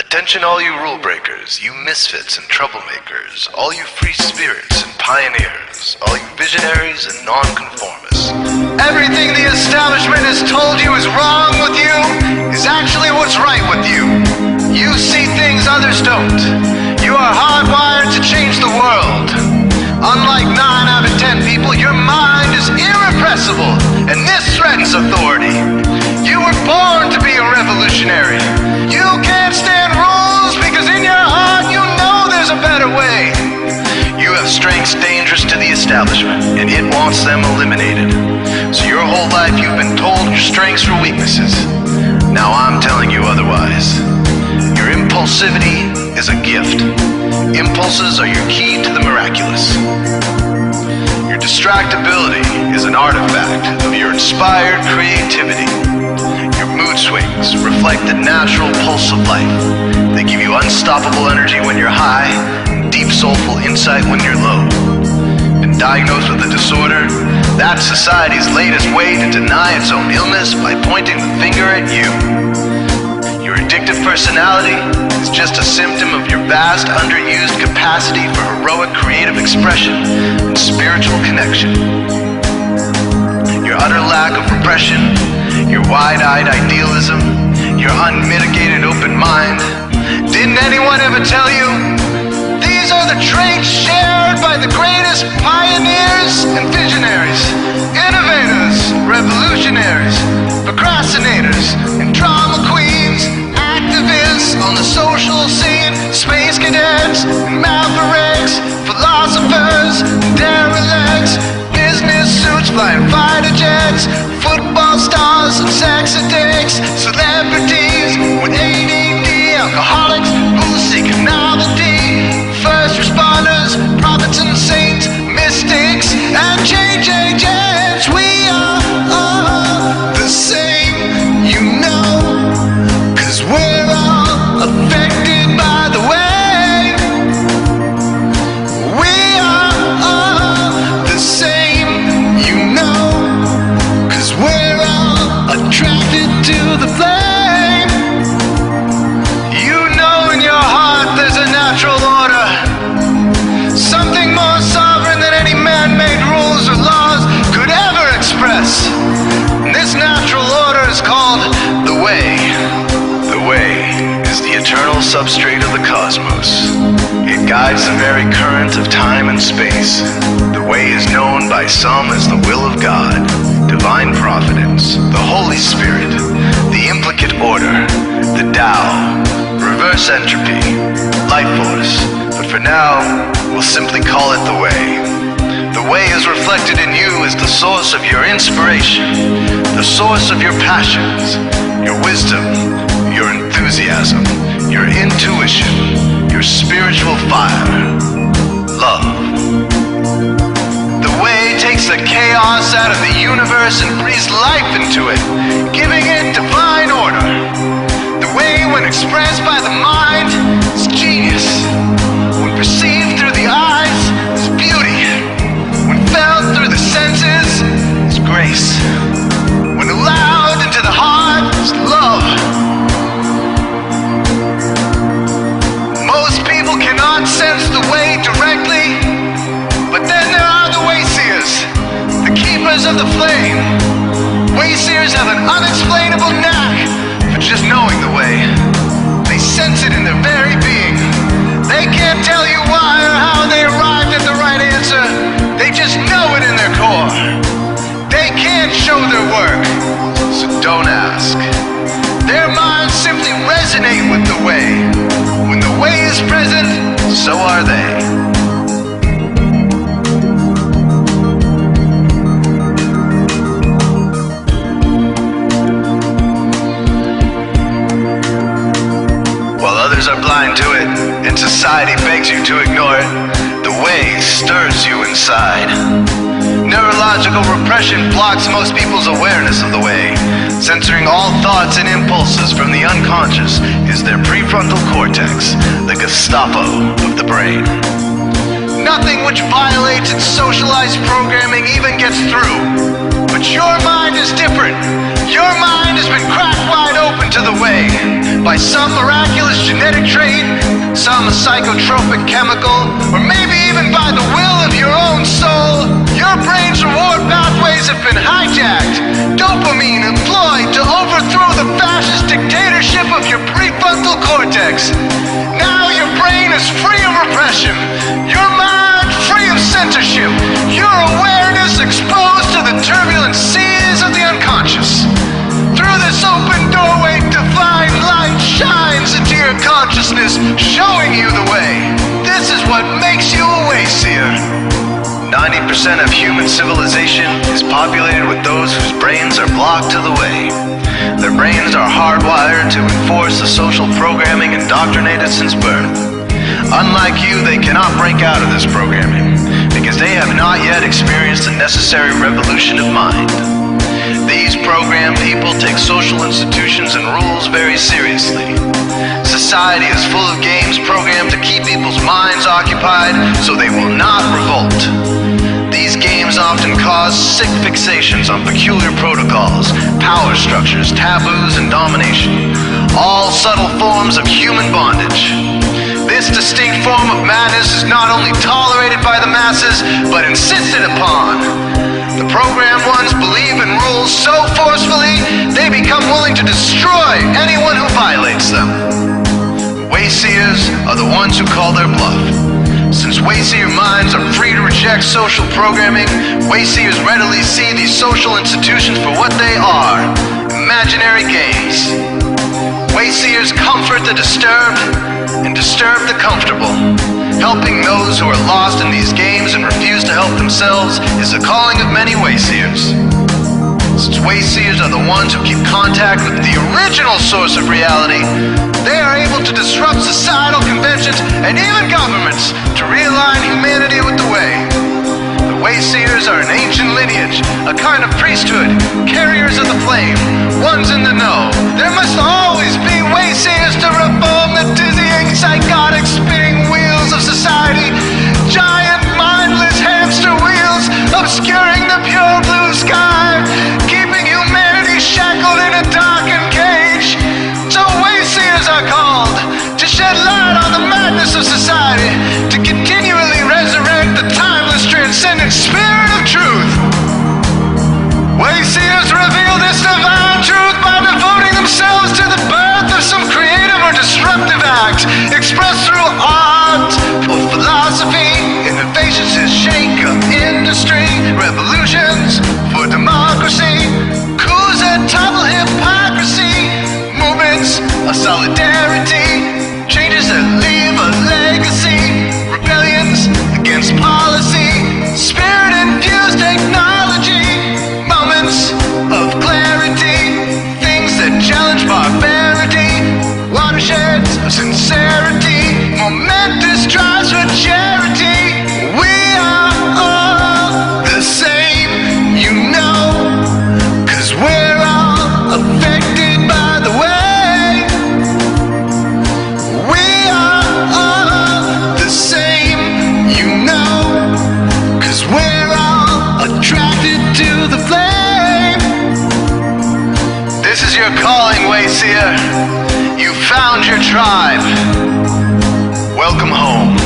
Attention all you rule breakers, you misfits and troublemakers, all you free spirits and pioneers, all you visionaries and nonconformists. Everything the establishment has told you is wrong with you is actually what's right with you. You see things others don't. You are hardwired to change the world. Unlike 9 out of 10 people, your mind is irrepressible, and this threatens authority. You were born to be a revolutionary. You can't stand rules because in your heart you know there's a better way. You have strengths dangerous to the establishment, and it wants them eliminated. So your whole life you've been told your strengths were weaknesses. Now I'm telling you otherwise. Your impulsivity is a gift. Impulses are your key to the miraculous. Your distractibility is an artifact of your inspired creativity. Your mood swings reflect the natural pulse of life. They give you unstoppable energy when you're high, and deep soulful insight when you're low. Been diagnosed with a disorder? That's society's latest way to deny its own illness by pointing the finger at you. Your addictive personality is just a symptom of your vast, underused capacity for heroic creative expression and spiritual connection. Your utter lack of repression, your wide-eyed idealism, your unmitigated open mind. Didn't anyone ever tell you? These are the traits shared by the greatest pioneers and visionaries, innovators, revolutionaries, procrastinators, and drama queens, activists on the social scene, space cadets, and mavericks, philosophers, derelicts, business suits, flying fighter jets, football stars and sex addicts, celebrities with ADD, alcoholics who seek novelty, first responders, prophets and saints, mystics, and change agents. We are all the same, you know, 'cause we're all affected by the way. We are all the same, you know, 'cause we're all attracted to the flame. You know in your heart there's a natural order, something more sovereign than any man-made rules or laws could ever express. And this natural order is called the way. The way is the eternal substrate of the cosmos. It guides the very current of time and space. The way is known by some as the will of God, divine providence, the Holy Spirit, the implicate order, the Tao, reverse entropy, life force. But for now, we'll simply call it the way. The way is reflected in you as the source of your inspiration, the source of your passions, your wisdom, your enthusiasm, your intuition, your spiritual fire, love. The way takes the chaos out of the universe and breathes life into it, giving it divine order. The way, when expressed by the mind, is genius. When perceived through the eyes, is beauty. When felt through the senses, is grace. When allowed into the heart, is love. Most people cannot sense the way directly, but then there are the Wayseers, the keepers of the flame. Wayseers have an unexplainable knack for just knowing the way. They sense it in their very being. They can't tell you why or how they arrived at the right answer. They just know it in their core. They can't show their work, so don't ask. Their minds simply resonate with the way. When the way is present, so are they. Others are blind to it, and society begs you to ignore it. The way stirs you inside. Neurological repression blocks most people's awareness of the way. Censoring all thoughts and impulses from the unconscious is their prefrontal cortex, the Gestapo of the brain. Nothing which violates its socialized programming even gets through. But your mind is different. Your mind has been cracked wide open to the way by some miraculous genetic trait, some psychotropic chemical, or maybe even by the will of your own soul, your brain's reward pathways have been hijacked, dopamine employed to overthrow the fascist dictatorship of your prefrontal cortex. Now your brain is free of repression, your mind free of censorship, your awareness exposed to the turbulent seas of the unconscious. Through this open doorway, divine light shines into your consciousness, showing you the way. This is what makes you a Wayseer. 90% of human civilization is populated with those whose brains are blocked to the way. Their brains are hardwired to enforce the social programming indoctrinated since birth. Unlike you, they cannot break out of this programming, because they have not yet experienced the necessary revolution of mind. These programmed people take social institutions and rules very seriously. Society is full of games programmed to keep people's minds occupied so they will not revolt. These games often cause sick fixations on peculiar protocols, power structures, taboos, and domination, all subtle forms of human bondage. This distinct form of madness is not only tolerated by the masses, but insisted upon. The programmed ones believe in rules so forcefully, they become willing to destroy anyone who violates them. Wayseers are the ones who call their bluff. Since Wayseer minds are free to reject social programming, Wayseers readily see these social institutions for what they are, imaginary games. Wayseers comfort the disturbed and disturb the comfortable. Helping those who are lost in these games and refuse to help themselves is the calling of many Wayseers. Since Wayseers are the ones who keep contact with the original source of reality, they are able to disrupt societal conventions and even governments to realign humanity with the way. The Wayseers are an ancient lineage, a kind of priesthood, carriers of the flame, ones in the know. There must always be Wayseers to reform the dizzying, psychotic, spinning wheels of society, giant, mindless hamster wheels obscuring the pure blue sky, keeping humanity shackled in a darkened cage. So Wayseers are called to shed light on the madness of society, to continually resurrect the timeless, transcendent spirit of truth. Wayseers reveal this divine truth by devoting themselves to the birth of some creative or disruptive act, expressed through art or philosophy, innovations to shake up industry, revolutions for democracy, coups that topple hypocrisy, movements of solidarity, changes that leave a legacy, rebellions against policy, spirit-infused technology, moments of clarity, things that challenge barbarity, watersheds of sincerity, momentous drives for charity. We are all the same, you know, 'cause we're all affected by the way. We are all the same, you know, 'cause we're all attracted to the flame. This is your calling, Wayseer. You found your tribe. Welcome home.